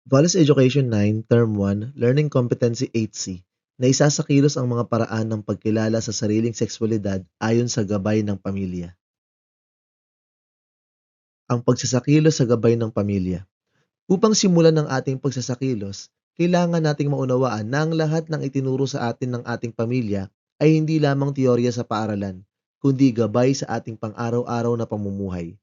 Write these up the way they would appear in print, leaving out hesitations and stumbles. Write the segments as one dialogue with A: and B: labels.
A: Values Education 9, Term 1, Learning Competency 8C, na isasakilos ang mga paraan ng pagkilala sa sariling sexualidad ayon sa gabay ng pamilya. Ang pagsasakilos sa gabay ng pamilya. Upang simulan ng ating pagsasakilos, kailangan nating maunawaan na ang lahat ng itinuro sa atin ng ating pamilya ay hindi lamang teorya sa paaralan, kundi gabay sa ating pang-araw-araw na pamumuhay.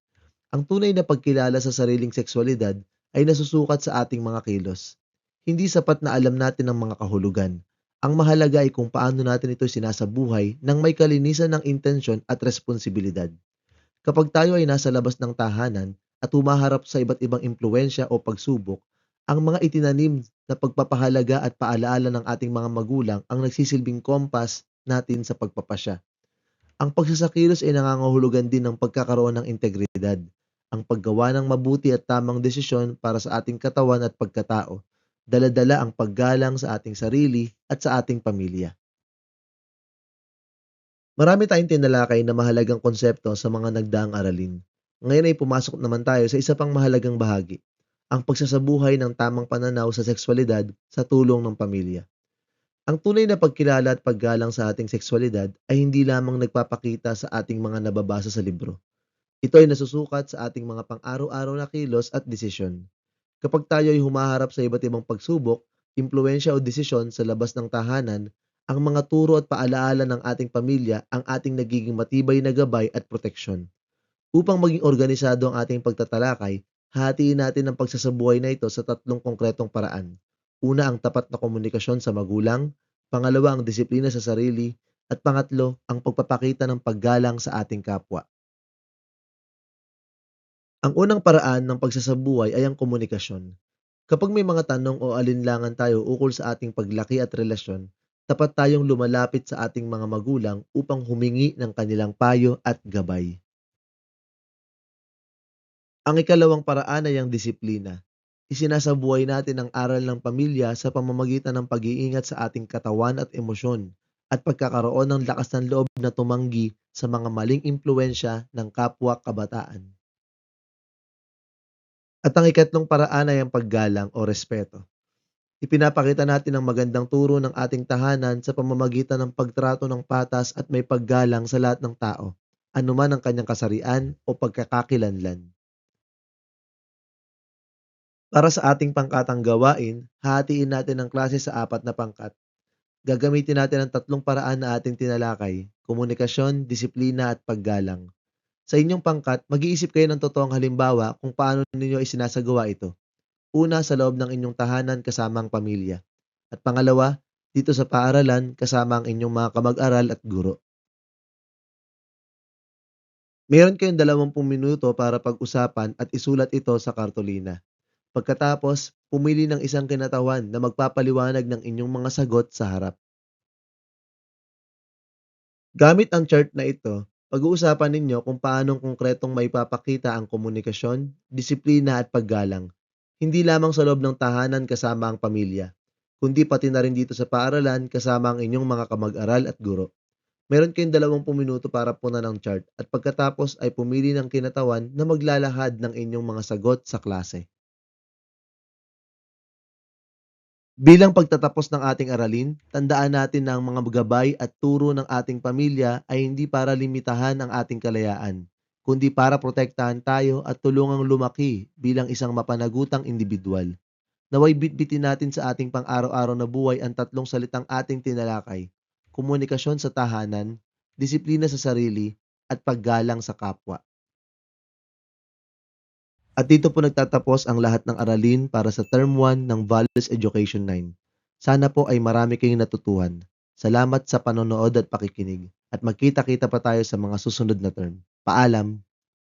A: Ang tunay na pagkilala sa sariling sexualidad ay nasusukat sa ating mga kilos. Hindi sapat na alam natin ang mga kahulugan. Ang mahalaga ay kung paano natin ito sinasabuhay nang may kalinisan ng intensyon at responsibilidad. Kapag tayo ay nasa labas ng tahanan at humaharap sa iba't ibang impluensya o pagsubok, ang mga itinanim na pagpapahalaga at paalaala ng ating mga magulang ang nagsisilbing kompas natin sa pagpapasya. Ang pagsasakilos ay nangangahulugan din ng pagkakaroon ng integridad, ang paggawa ng mabuti at tamang desisyon para sa ating katawan at pagkatao, dala-dala ang paggalang sa ating sarili at sa ating pamilya. Marami tayong tinalakay na mahalagang konsepto sa mga nagdaang aralin. Ngayon ay pumasok naman tayo sa isa pang mahalagang bahagi, ang pagsasabuhay ng tamang pananaw sa sexualidad sa tulong ng pamilya. Ang tunay na pagkilala at paggalang sa ating sexualidad ay hindi lamang nagpapakita sa ating mga nababasa sa libro. Ito ay nasusukat sa ating mga pang-araw-araw na kilos at desisyon. Kapag tayo ay humaharap sa iba't ibang pagsubok, impluensya o desisyon sa labas ng tahanan, ang mga turo at paalaala ng ating pamilya ang ating nagiging matibay na gabay at proteksyon. Upang maging organisado ang ating pagtatalakay, hahatiin natin ang pagsasabuhay na ito sa tatlong konkretong paraan. Una, ang tapat na komunikasyon sa magulang. Pangalawa, ang disiplina sa sarili. At pangatlo, ang pagpapakita ng paggalang sa ating kapwa. Ang unang paraan ng pagsasabuhay ay ang komunikasyon. Kapag may mga tanong o alinlangan tayo ukol sa ating paglaki at relasyon, tapat tayong lumalapit sa ating mga magulang upang humingi ng kanilang payo at gabay. Ang ikalawang paraan ay ang disiplina. Isinasabuhay natin ang aral ng pamilya sa pamamagitan ng pag-iingat sa ating katawan at emosyon at pagkakaroon ng lakas ng loob na tumanggi sa mga maling impluensya ng kapwa kabataan. At ang ikatlong paraan ay ang paggalang o respeto. Ipinapakita natin ang magandang turo ng ating tahanan sa pamamagitan ng pagtrato ng patas at may paggalang sa lahat ng tao, anuman ang kanyang kasarian o pagkakakilanlan. Para sa ating pangkatang gawain, hahatiin natin ang klase sa apat na pangkat. Gagamitin natin ang tatlong paraan na ating tinalakay: komunikasyon, disiplina at paggalang. Sa inyong pangkat, mag-iisip kayo ng totoong halimbawa kung paano ninyo isinasagawa ito. Una, sa loob ng inyong tahanan kasama ang pamilya. At pangalawa, dito sa paaralan kasama ang inyong mga kamag-aral at guro. Meron kayong 20 minuto para pag-usapan at isulat ito sa kartolina. Pagkatapos, pumili ng isang kinatawan na magpapaliwanag ng inyong mga sagot sa harap. Gamit ang chart na ito, pag-uusapan ninyo kung paanong konkretong maipapakita ang komunikasyon, disiplina at paggalang. Hindi lamang sa loob ng tahanan kasama ang pamilya, kundi pati na rin dito sa paaralan kasama ang inyong mga kamag-aral at guro. Meron kayong 20 minuto para punan ng chart at pagkatapos ay pumili ng kinatawan na maglalahad ng inyong mga sagot sa klase. Bilang pagtatapos ng ating aralin, tandaan natin na ang mga gabay at turo ng ating pamilya ay hindi para limitahan ang ating kalayaan, kundi para protektahan tayo at tulungang lumaki bilang isang mapanagutang individual. Naway bitbitin natin sa ating pang-araw-araw na buhay ang tatlong salitang ating tinalakay: komunikasyon sa tahanan, disiplina sa sarili, at paggalang sa kapwa. At dito po nagtatapos ang lahat ng aralin para sa Term 1 ng Values Education 9. Sana po ay marami kayong natutuhan. Salamat sa panonood at pakikinig. At magkita-kita pa tayo sa mga susunod na term. Paalam!